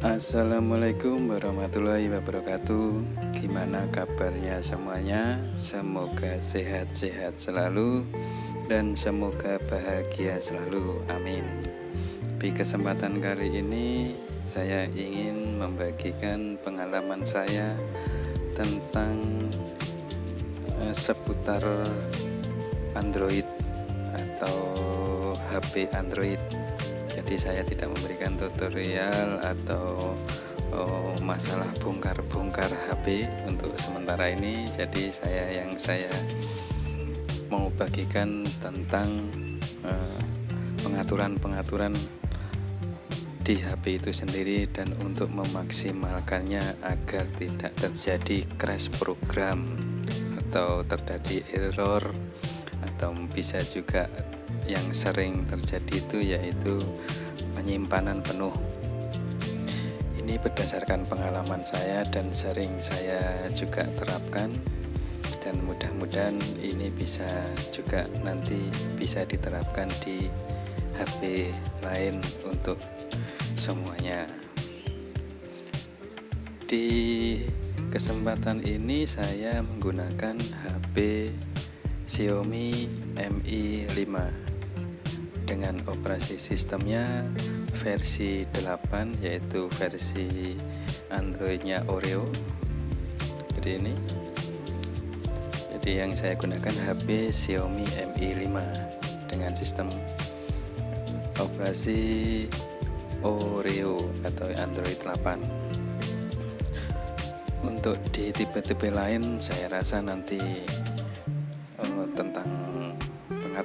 Assalamualaikum warahmatullahi wabarakatuh. Gimana kabarnya semuanya? Semoga sehat-sehat selalu dan semoga bahagia selalu. Amin. Di kesempatan kali ini saya ingin membagikan pengalaman saya tentang seputar Android atau HP Android. Jadi saya tidak memberikan tutorial atau masalah bongkar-bongkar HP untuk sementara ini. Jadi saya mau bagikan tentang pengaturan-pengaturan di HP itu sendiri dan untuk memaksimalkannya agar tidak terjadi crash program atau terjadi error, atau bisa juga yang sering terjadi itu yaitu penyimpanan penuh. Ini berdasarkan pengalaman saya dan sering saya juga terapkan, dan mudah-mudahan ini bisa juga nanti bisa diterapkan di HP lain untuk semuanya. Di kesempatan ini saya menggunakan HP Xiaomi Mi 5 dengan operasi sistemnya versi 8, yaitu versi Androidnya Oreo. Jadi yang saya gunakan HP Xiaomi Mi 5 dengan sistem operasi Oreo atau Android 8. Untuk di tipe-tipe lain saya rasa nanti tentang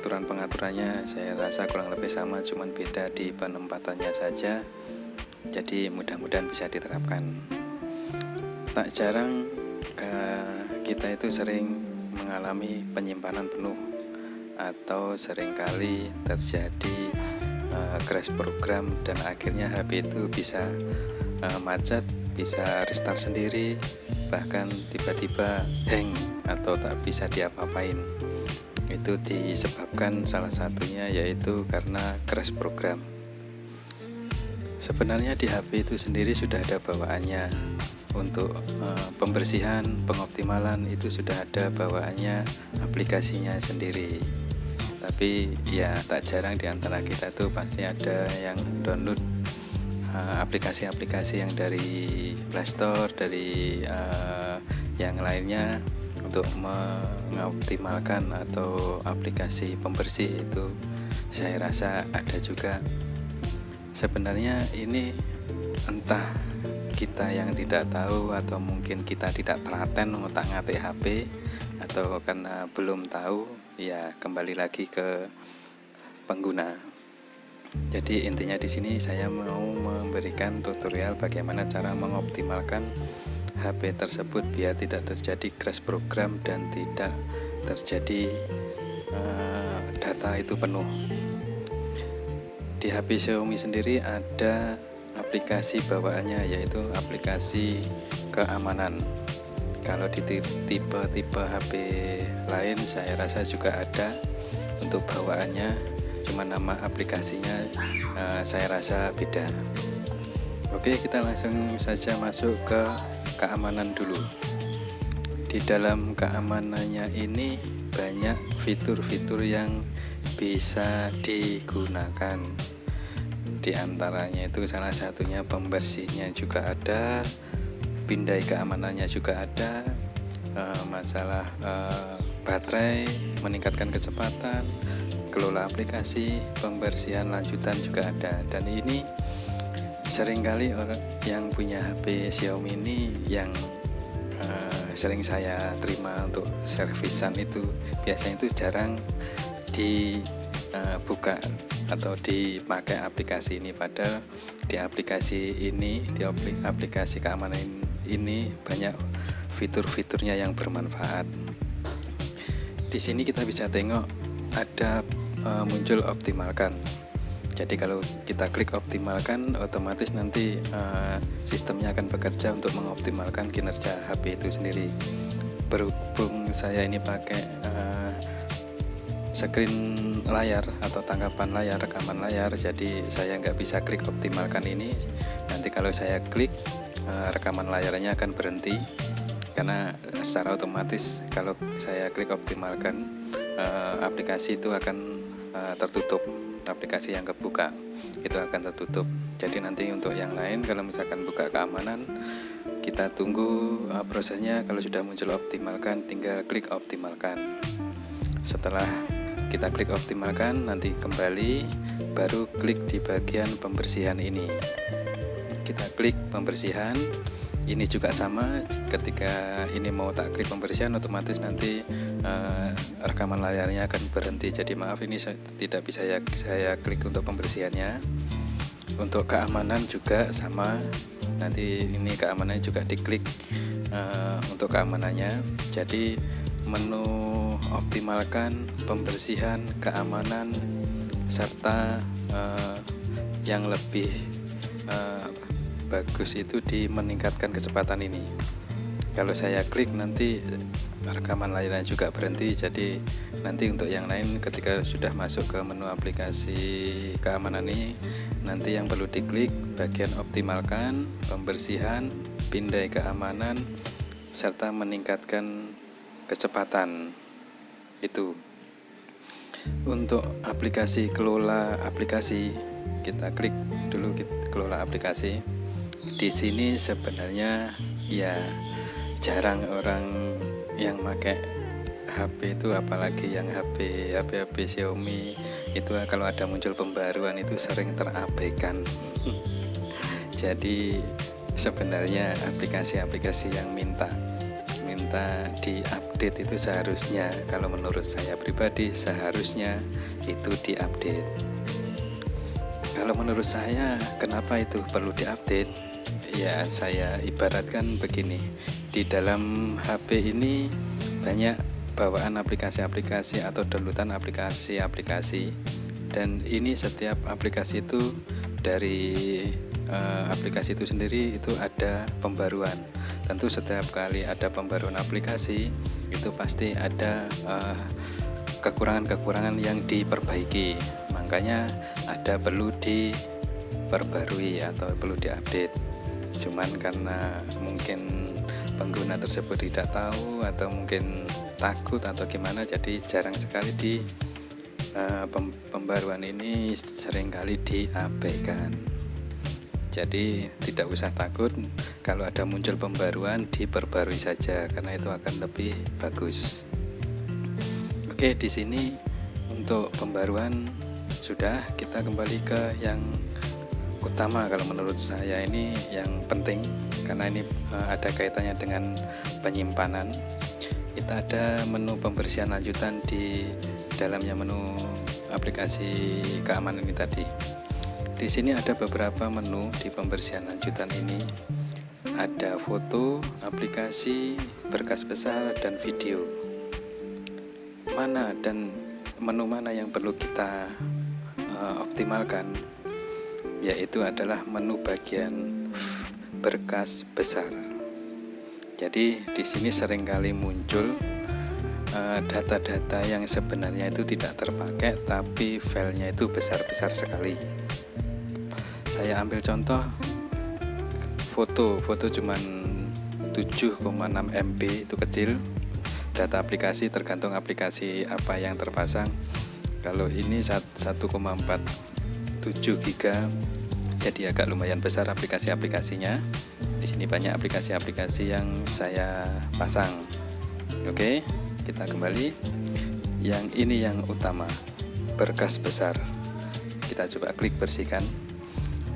pengaturannya saya rasa kurang lebih sama, cuman beda di penempatannya saja. Jadi mudah-mudahan bisa diterapkan. Tak jarang kita itu sering mengalami penyimpanan penuh atau seringkali terjadi crash program dan akhirnya HP itu bisa macet, bisa restart sendiri, bahkan tiba-tiba hang atau tak bisa diapa-apain. Itu disebabkan salah satunya yaitu karena crash program. Sebenarnya di HP itu sendiri sudah ada bawaannya untuk pembersihan, pengoptimalan, itu sudah ada bawaannya, aplikasinya sendiri. Tapi ya tak jarang di antara kita tuh pasti ada yang download aplikasi-aplikasi yang dari Play Store, dari yang lainnya untuk mengoptimalkan atau aplikasi pembersih. Itu saya rasa ada juga. Sebenarnya ini entah kita yang tidak tahu atau mungkin kita tidak telaten ngotak-ngatik HP, atau karena belum tahu, ya kembali lagi ke pengguna. Jadi intinya di sini saya mau memberikan tutorial bagaimana cara mengoptimalkan HP tersebut biar tidak terjadi crash program dan tidak terjadi data itu penuh. Di HP Xiaomi sendiri ada aplikasi bawaannya, yaitu aplikasi keamanan. Kalau di tipe-tipe HP lain saya rasa juga ada untuk bawaannya, cuma nama aplikasinya saya rasa beda. Oke, kita langsung saja masuk ke keamanan dulu. Di dalam keamanannya ini banyak fitur-fitur yang bisa digunakan. Di antaranya itu salah satunya pembersihnya juga ada, pindai keamanannya juga ada, masalah baterai, meningkatkan kecepatan, kelola aplikasi, pembersihan lanjutan juga ada. Dan ini seringkali orang yang punya HP Xiaomi ini yang sering saya terima untuk servisan itu biasanya itu jarang dibuka atau dipakai aplikasi ini, padahal di aplikasi ini, di aplikasi keamanan ini banyak fitur-fiturnya yang bermanfaat. Di sini kita bisa tengok ada muncul optimalkan. Jadi kalau kita klik optimalkan, otomatis nanti sistemnya akan bekerja untuk mengoptimalkan kinerja HP itu sendiri. Berhubung saya ini pakai screen layar atau tangkapan layar, rekaman layar, jadi saya nggak bisa klik optimalkan ini. Nanti nanti kalau saya klik rekaman layarnya akan berhenti, karena secara otomatis kalau saya klik optimalkan aplikasi itu akan tertutup. Aplikasi yang kebuka itu akan tertutup. Jadi nanti untuk yang lain, kalau misalkan buka keamanan, kita tunggu prosesnya. Kalau sudah muncul optimalkan, tinggal klik optimalkan. Setelah kita klik optimalkan, nanti kembali baru klik di bagian pembersihan ini. Kita klik pembersihan. Ini juga sama, ketika ini mau tak klik pembersihan, otomatis nanti rekaman layarnya akan berhenti. Jadi maaf, ini tidak bisa saya klik untuk pembersihannya. Untuk keamanan juga sama, nanti ini keamanannya juga diklik untuk keamanannya. Jadi menu optimalkan, pembersihan, keamanan, serta yang lebih bagus itu di meningkatkan kecepatan ini. Kalau saya klik nanti rekaman layarnya juga berhenti. Jadi nanti untuk yang lain, ketika sudah masuk ke menu aplikasi keamanan ini, nanti yang perlu diklik bagian optimalkan, pembersihan, pindai keamanan, serta meningkatkan kecepatan. Itu untuk aplikasi kelola aplikasi, kita klik dulu kelola aplikasi. Di sini sebenarnya ya jarang orang yang pakai HP itu, apalagi yang HP Xiaomi itu, kalau ada muncul pembaruan itu sering terabaikan. Jadi sebenarnya aplikasi-aplikasi yang minta diupdate itu seharusnya, kalau menurut saya pribadi, seharusnya itu diupdate. Kalau menurut saya, kenapa itu perlu diupdate? Ya, saya ibaratkan begini, di dalam HP ini banyak bawaan aplikasi-aplikasi atau downloadan aplikasi-aplikasi, dan ini setiap aplikasi itu dari aplikasi itu sendiri itu ada pembaruan. Tentu setiap kali ada pembaruan aplikasi itu pasti ada kekurangan-kekurangan yang diperbaiki, makanya ada perlu diperbarui atau perlu diupdate. Cuman karena mungkin pengguna tersebut tidak tahu atau mungkin takut atau gimana, jadi jarang sekali di pembaruan ini seringkali diabaikan. Jadi tidak usah takut, kalau ada muncul pembaruan diperbarui saja, karena itu akan lebih bagus. Oke, di sini untuk pembaruan sudah. Kita kembali ke yang utama, kalau menurut saya ini yang penting, karena ini ada kaitannya dengan penyimpanan. Kita ada menu pembersihan lanjutan di dalamnya menu aplikasi keamanan ini tadi. Di sini ada beberapa menu di pembersihan lanjutan ini. Ada foto, aplikasi, berkas besar, dan video. Mana dan menu mana yang perlu kita optimalkan? Yaitu adalah menu bagian berkas besar. Jadi di sini seringkali muncul data-data yang sebenarnya itu tidak terpakai, tapi filenya itu besar-besar sekali. Saya ambil contoh foto cuman 7,6 MB, itu kecil. Data aplikasi tergantung aplikasi apa yang terpasang. Kalau ini 1,47 GB, jadi agak lumayan besar aplikasi-aplikasinya. Di sini banyak aplikasi-aplikasi yang saya pasang. Oke, kita kembali. Yang ini yang utama, berkas besar. Kita coba klik bersihkan.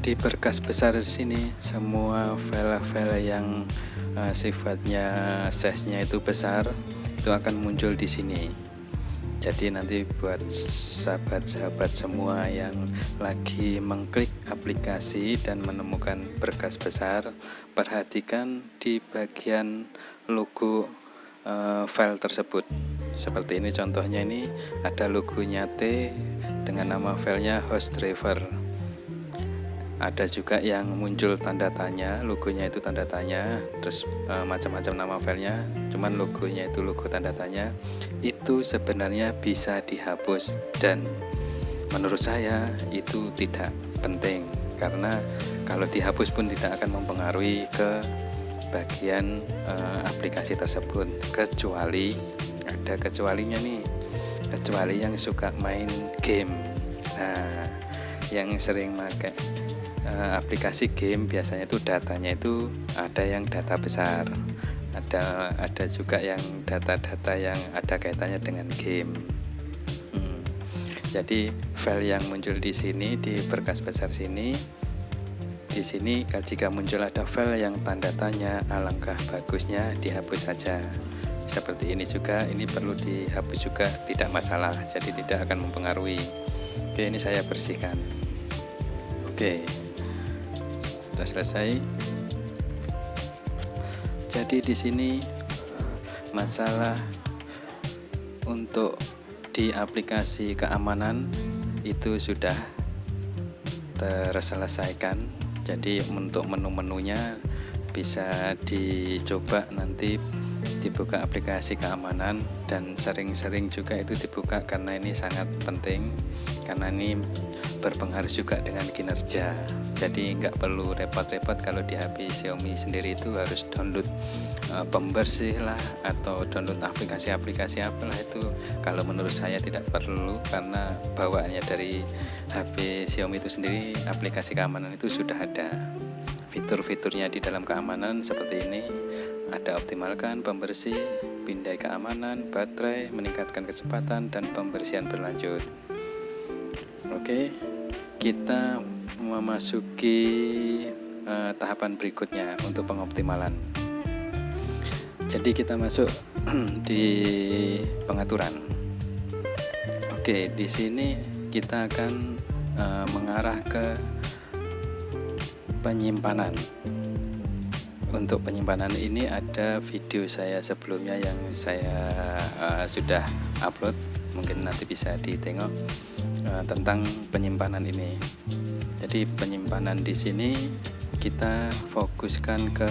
Di berkas besar di sini semua file-file yang sifatnya size-nya itu besar itu akan muncul di sini. Jadi nanti buat sahabat-sahabat semua yang lagi mengklik aplikasi dan menemukan berkas besar, perhatikan di bagian logo file tersebut. Seperti ini contohnya, ini ada logonya T dengan nama filenya host driver. Ada juga yang muncul tanda tanya, logonya itu tanda tanya, terus macam-macam nama filenya, cuman logonya itu logo tanda tanya. Itu sebenarnya bisa dihapus, dan menurut saya itu tidak penting, karena kalau dihapus pun tidak akan mempengaruhi ke bagian aplikasi tersebut, kecuali ada kecualinya nih, kecuali yang suka main game. Nah, yang sering pakai aplikasi game biasanya itu datanya itu ada yang data besar, ada juga yang data-data yang ada kaitannya dengan game. Jadi file yang muncul di sini di berkas besar sini, di sini jika muncul ada file yang tanda tanya, alangkah bagusnya dihapus saja. Seperti ini juga, ini perlu dihapus juga, tidak masalah, jadi tidak akan mempengaruhi. Oke, ini saya bersihkan. Oke, sudah selesai. Jadi di sini masalah untuk di aplikasi keamanan itu sudah terselesaikan. Jadi untuk menu-menunya bisa dicoba nanti dibuka aplikasi keamanan, dan sering-sering juga itu dibuka karena ini sangat penting, karena ini berpengaruh juga dengan kinerja. Jadi nggak perlu repot-repot kalau di HP Xiaomi sendiri itu harus download pembersih lah atau download aplikasi-aplikasi apalah, itu kalau menurut saya tidak perlu, karena bawaannya dari HP Xiaomi itu sendiri aplikasi keamanan itu sudah ada. Fitur-fiturnya di dalam keamanan seperti ini, ada optimalkan pembersih, pindai keamanan, baterai, meningkatkan kecepatan, dan pembersihan berlanjut. Oke, kita memasuki tahapan berikutnya untuk pengoptimalan. Jadi kita masuk di pengaturan. Oke, di sini kita akan mengarah ke penyimpanan. Untuk penyimpanan ini ada video saya sebelumnya yang saya sudah upload, mungkin nanti bisa ditengok tentang penyimpanan ini. Jadi penyimpanan di sini kita fokuskan ke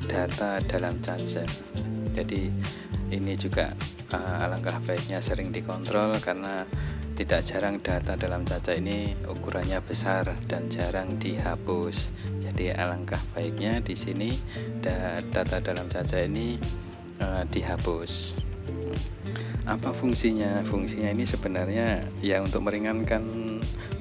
data dalam charger. Jadi ini juga alangkah baiknya sering dikontrol, karena tidak jarang data dalam charger ini ukurannya besar dan jarang dihapus. Jadi alangkah baiknya di sini data dalam charger ini dihapus. Apa fungsinya? Fungsinya ini sebenarnya ya untuk meringankan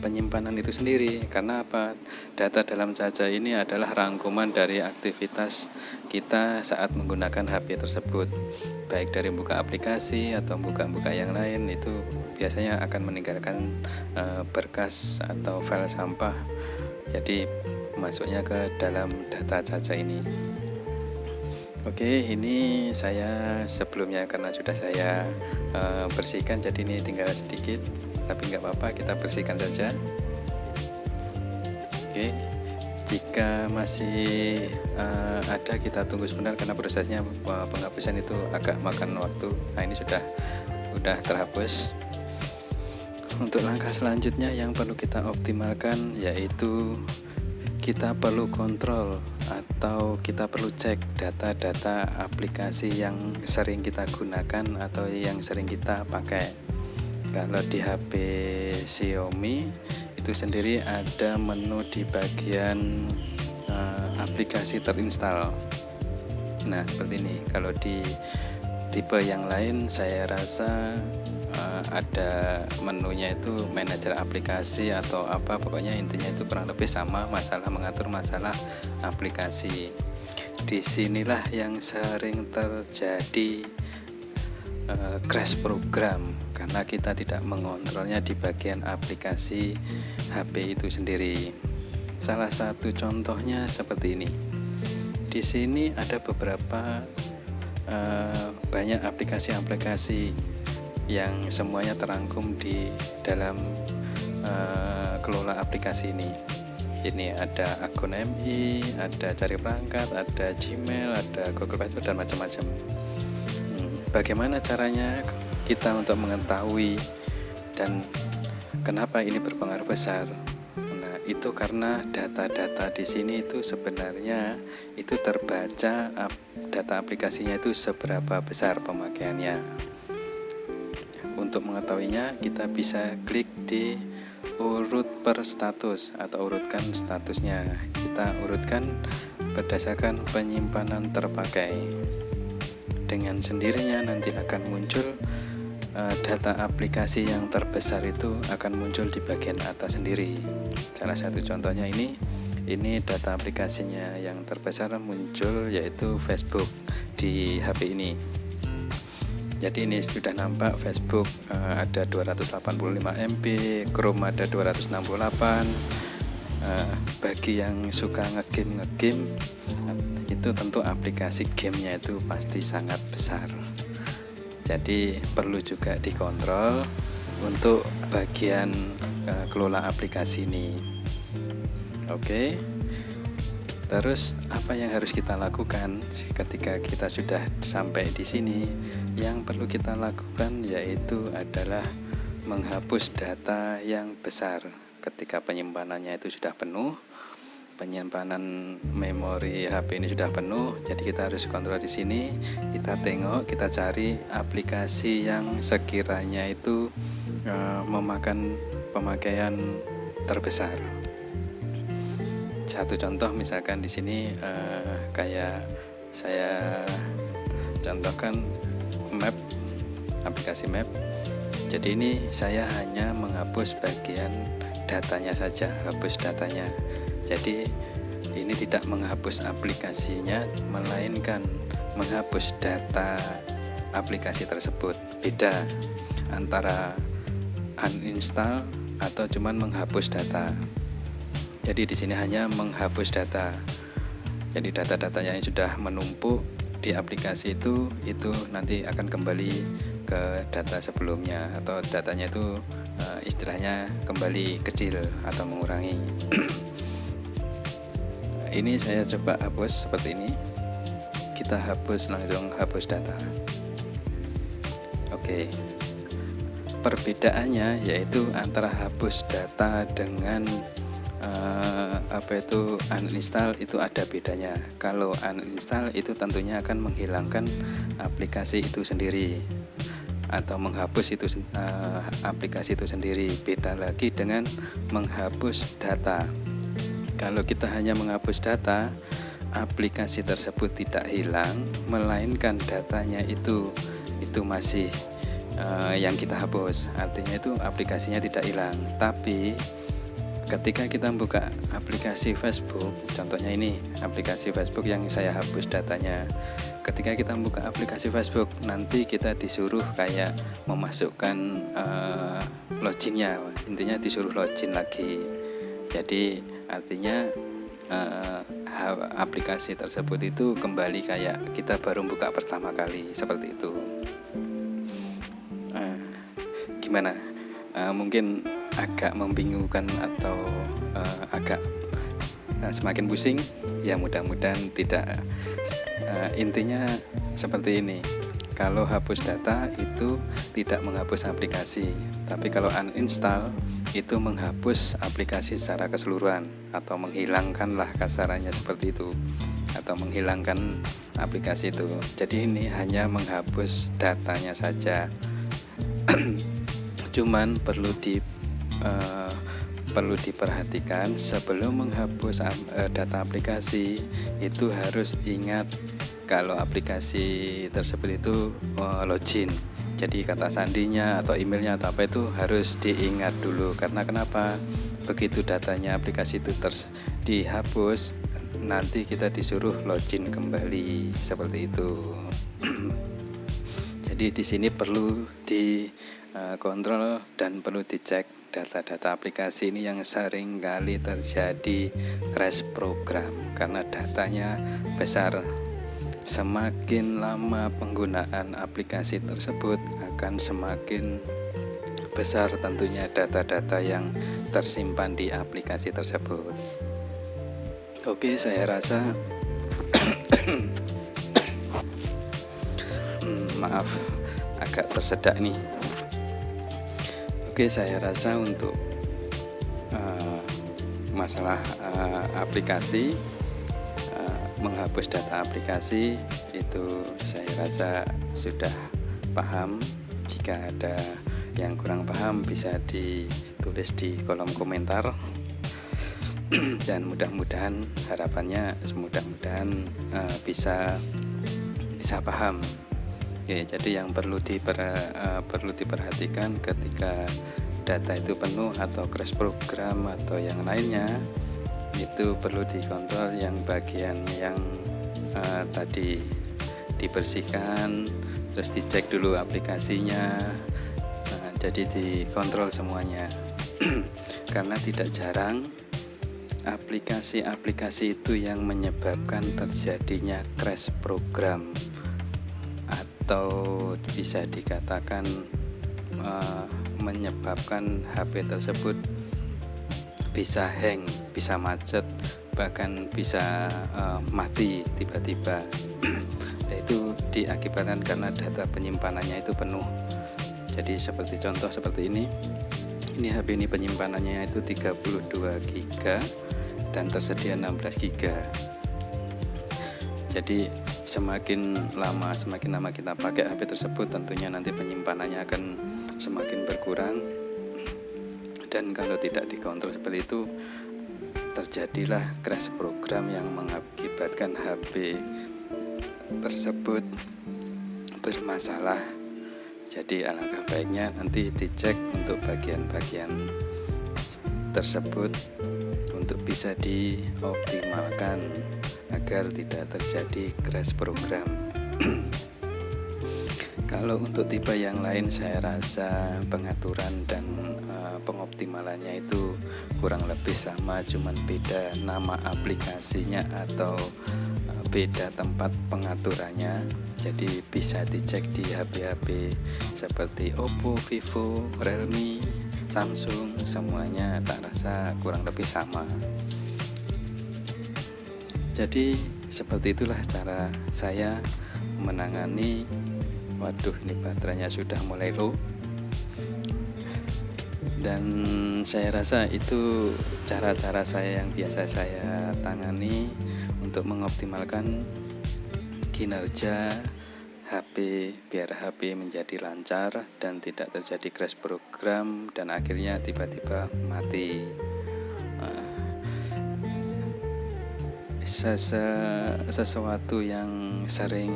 penyimpanan itu sendiri. Karena apa? Data dalam charger ini adalah rangkuman dari aktivitas kita saat menggunakan HP tersebut, baik dari buka aplikasi atau buka-buka yang lain, itu biasanya akan meninggalkan berkas atau file sampah. Jadi masuknya ke dalam data charger ini. Oke, ini saya sebelumnya karena sudah saya bersihkan, jadi ini tinggal sedikit, tapi nggak apa-apa, kita bersihkan saja. Oke, jika masih ada, kita tunggu sebentar karena prosesnya penghapusan itu agak makan waktu. Nah, ini sudah terhapus. Untuk langkah selanjutnya yang perlu kita optimalkan yaitu kita perlu kontrol atau kita perlu cek data-data aplikasi yang sering kita gunakan atau yang sering kita pakai. Kalau di HP Xiaomi itu sendiri ada menu di bagian aplikasi terinstall. Nah, seperti ini. Kalau di tipe yang lain saya rasa ada menunya itu manajer aplikasi atau apa, pokoknya intinya itu kurang lebih sama, masalah mengatur masalah aplikasi. Disinilah yang sering terjadi crash program karena kita tidak mengontrolnya di bagian aplikasi HP itu sendiri. Salah satu contohnya seperti ini. Di sini ada beberapa banyak aplikasi-aplikasi yang semuanya terangkum di dalam kelola aplikasi ini. Ini ada akun MI, ada cari perangkat, ada Gmail, ada Google Play Store, dan macam-macam. Bagaimana caranya kita untuk mengetahui dan kenapa ini berpengaruh besar? Nah, itu karena data-data di sini itu sebenarnya itu terbaca data aplikasinya itu seberapa besar pemakaiannya. Untuk mengetahuinya kita bisa klik di urut per status atau urutkan statusnya. Kita urutkan berdasarkan penyimpanan terpakai. Dengan sendirinya nanti akan muncul data aplikasi yang terbesar itu akan muncul di bagian atas sendiri. Salah satu contohnya ini data aplikasinya yang terbesar muncul, yaitu Facebook di HP ini. Jadi ini sudah nampak Facebook ada 285 MB, Chrome ada 268. Bagi yang suka ngegame itu tentu aplikasi gamenya itu pasti sangat besar. Jadi perlu juga dikontrol untuk bagian kelola aplikasi ini. Oke. Terus apa yang harus kita lakukan ketika kita sudah sampai di sini? Yang perlu kita lakukan yaitu adalah menghapus data yang besar. Ketika penyimpanannya itu sudah penuh, penyimpanan memori HP ini sudah penuh, jadi kita harus kontrol di sini. Kita tengok, kita cari aplikasi yang sekiranya itu memakan pemakaian terbesar. Satu contoh misalkan di sini kayak saya contohkan map, aplikasi map. Jadi ini saya hanya menghapus bagian datanya saja, hapus datanya. Jadi ini tidak menghapus aplikasinya, melainkan menghapus data aplikasi tersebut. Beda antara uninstall atau cuman menghapus data. Jadi di sini hanya menghapus data. Jadi data-datanya yang sudah menumpuk di aplikasi itu nanti akan kembali ke data sebelumnya, atau datanya itu istilahnya kembali kecil atau mengurangi. Ini saya coba hapus seperti ini. Kita hapus, langsung hapus data. Oke. Perbedaannya yaitu antara hapus data dengan uninstall itu ada bedanya. Kalau uninstall itu tentunya akan menghilangkan aplikasi itu sendiri atau menghapus aplikasi itu sendiri. Beda lagi dengan menghapus data. Kalau kita hanya menghapus data, aplikasi tersebut tidak hilang, melainkan datanya itu masih yang kita hapus. Artinya itu aplikasinya tidak hilang. Tapi ketika kita buka aplikasi Facebook, contohnya ini aplikasi Facebook yang saya hapus datanya. Ketika kita buka aplikasi Facebook, nanti kita disuruh kayak memasukkan loginnya. Intinya disuruh login lagi. Jadi artinya aplikasi tersebut itu kembali kayak kita baru buka pertama kali, seperti itu. Gimana? Mungkin agak membingungkan atau agak semakin pusing? Ya mudah-mudahan tidak. Intinya seperti ini. Kalau hapus data itu tidak menghapus aplikasi, tapi kalau uninstall itu menghapus aplikasi secara keseluruhan, atau menghilangkan lah kasarannya seperti itu, atau menghilangkan aplikasi itu. Jadi ini hanya menghapus datanya saja. Cuman perlu diperhatikan sebelum menghapus data aplikasi itu harus ingat kalau aplikasi tersebut itu login. Jadi kata sandinya atau emailnya atau apa itu harus diingat dulu. Karena kenapa? Begitu datanya aplikasi itu dihapus, nanti kita disuruh login kembali, seperti itu. Jadi di sini perlu dikontrol dan perlu dicek data-data aplikasi ini yang sering kali terjadi crash program karena datanya besar. Semakin lama penggunaan aplikasi tersebut akan semakin besar tentunya data-data yang tersimpan di aplikasi tersebut. Oke, saya rasa maaf agak tersedak nih. Oke, saya rasa untuk masalah aplikasi, menghapus data aplikasi itu saya rasa sudah paham. Jika ada Yang kurang paham bisa ditulis di kolom komentar. Dan mudah-mudahan harapannya bisa paham. Oke, jadi yang perlu diperhatikan ketika data itu penuh atau crash program atau yang lainnya, itu perlu dikontrol yang bagian yang tadi dibersihkan, terus dicek dulu aplikasinya. Jadi dikontrol semuanya. Karena tidak jarang aplikasi-aplikasi itu yang menyebabkan terjadinya crash program, atau bisa dikatakan menyebabkan HP tersebut bisa hang, bisa macet, bahkan bisa mati tiba-tiba. Nah, itu diakibatkan karena data penyimpanannya itu penuh. Jadi seperti contoh seperti ini HP ini penyimpanannya itu 32 GB dan tersedia 16 GB. Jadi semakin lama kita pakai HP tersebut, tentunya nanti penyimpanannya akan semakin berkurang. Dan kalau tidak dikontrol seperti itu, terjadilah crash program yang mengakibatkan HP tersebut bermasalah. Jadi alangkah baiknya nanti dicek untuk bagian-bagian tersebut untuk bisa dioptimalkan agar tidak terjadi crash program. Kalau untuk tipe yang lain, saya rasa pengaturan dan pengoptimalannya itu kurang lebih sama, cuman beda nama aplikasinya atau beda tempat pengaturannya. Jadi bisa dicek di HP-HP seperti Oppo, Vivo, Realme, Samsung, semuanya tak rasa kurang lebih sama. Jadi seperti itulah cara saya menangani. Waduh, ini baterainya sudah mulai low. Dan saya rasa itu cara-cara saya yang biasa saya tangani untuk mengoptimalkan kinerja HP, biar HP menjadi lancar dan tidak terjadi crash program dan akhirnya tiba-tiba mati. Sesuatu yang sering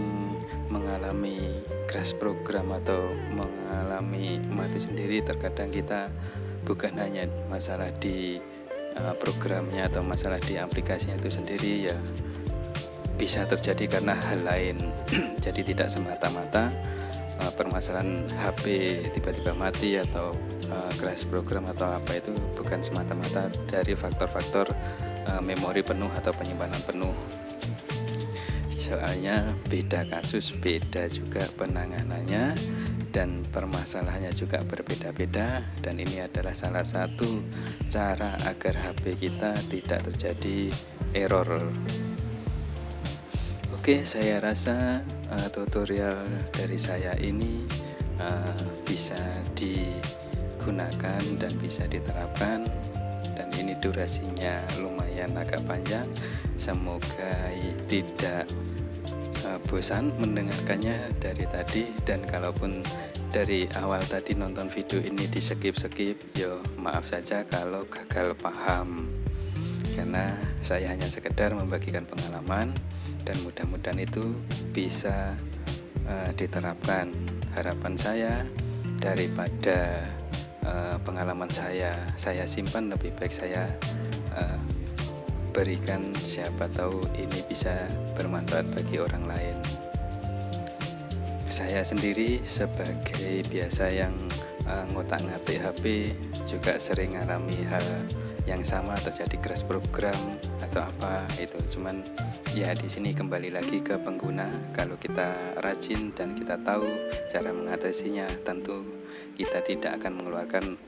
mengalami crash program atau mengalami mati sendiri, terkadang kita bukan hanya masalah di programnya atau masalah di aplikasinya itu sendiri, ya bisa terjadi karena hal lain. Jadi tidak semata-mata permasalahan HP tiba-tiba mati atau crash program atau apa itu bukan semata-mata dari faktor-faktor memori penuh atau penyimpanan penuh. Soalnya beda kasus, beda juga penanganannya, dan permasalahannya juga berbeda-beda. Dan ini adalah salah satu cara agar HP kita tidak terjadi error. Oke, saya rasa tutorial dari saya ini bisa digunakan dan bisa diterapkan, dan ini durasinya lumayan agak panjang. Semoga tidak bosan mendengarkannya dari tadi, dan kalaupun dari awal tadi nonton video ini di skip, yo maaf saja kalau gagal paham, karena saya hanya sekedar membagikan pengalaman dan mudah-mudahan itu bisa diterapkan. Harapan saya, daripada pengalaman saya simpan, lebih baik saya berikan, siapa tahu ini bisa bermanfaat bagi orang lain. Saya sendiri sebagai biasa yang ngotak-ngatik HP juga sering mengalami hal yang sama, terjadi crash program atau apa itu. Cuman ya di sini kembali lagi ke pengguna. Kalau kita rajin dan kita tahu cara mengatasinya, tentu kita tidak akan mengeluarkan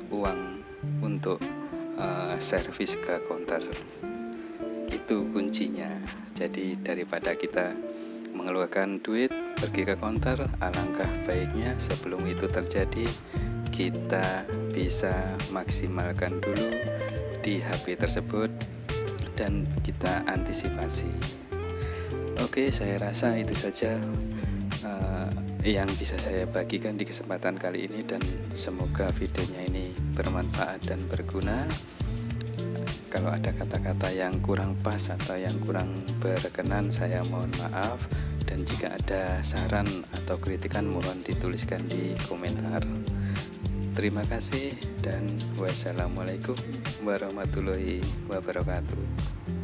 uang untuk servis ke counter. Itu kuncinya. Jadi daripada kita mengeluarkan duit pergi ke counter, alangkah baiknya sebelum itu terjadi kita bisa maksimalkan dulu di HP tersebut dan kita antisipasi. Oke, saya rasa itu saja yang bisa saya bagikan di kesempatan kali ini, dan semoga videonya ini bermanfaat dan berguna. Kalau ada kata-kata yang kurang pas atau yang kurang berkenan, saya mohon maaf, dan jika ada saran atau kritikan mohon dituliskan di komentar. Terima kasih dan wassalamualaikum warahmatullahi wabarakatuh.